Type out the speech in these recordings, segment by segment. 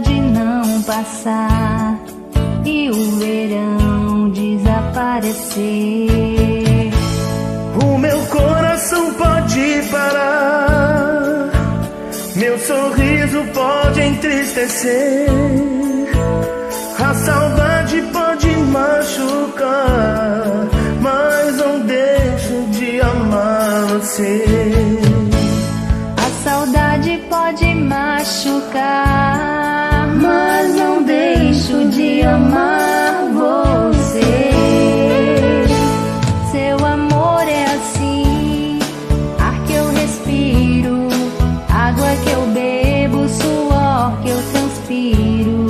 pode não passar e o verão desaparecer. O meu coração pode parar, meu sorriso pode entristecer, a saudade pode machucar, mas não deixo de amar você. A saudade pode machucar, mas não deixo de amar você. Seu amor é assim, ar que eu respiro, água que eu bebo, suor que eu transpiro.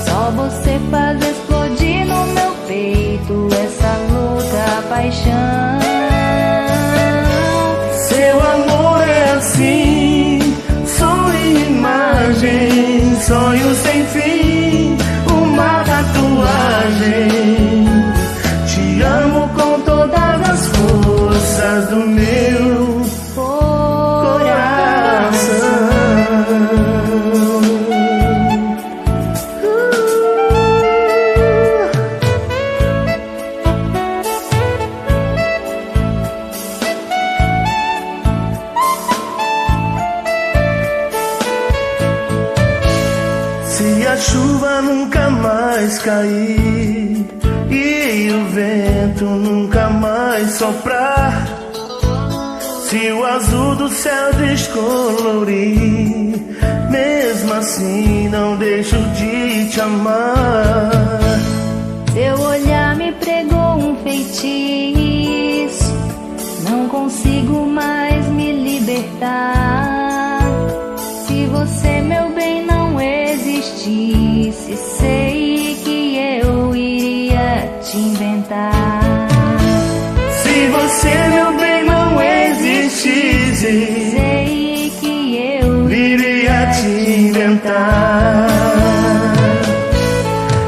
Só você faz explodir no meu peito essa louca paixão. Seu amor é assim, som e imagem, sonho sem fim, uma tatuagem. Te amo com todas as forças do meu coração. Se a chuva nunca mais cair e o vento nunca mais soprar, se o azul do céu descolorir, mesmo assim não deixo de te amar. Seu olhar me pregou um feitiço, não consigo mais me libertar. Se você, meu bem, não existisse, sei que eu iria te inventar. Se você, meu bem, não existisse, sei que eu iria te inventar.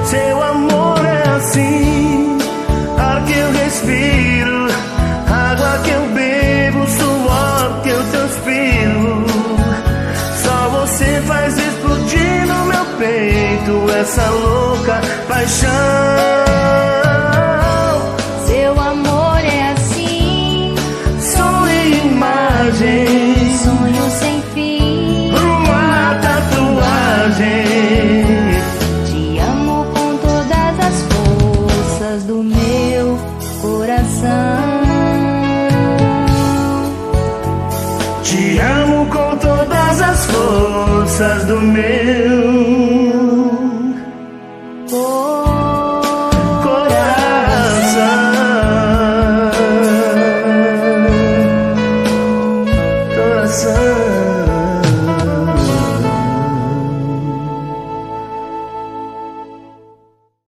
Seu amor é assim, ar que eu respiro, água que eu bebo, suor que eu transpiro. Só você faz explodir no meu peito essa louca paixão. Seu amor é assim, som e imagem, sonho sem fim, uma tatuagem. te amo com todas as forças do meu coração. Te amo com todas as forças do meu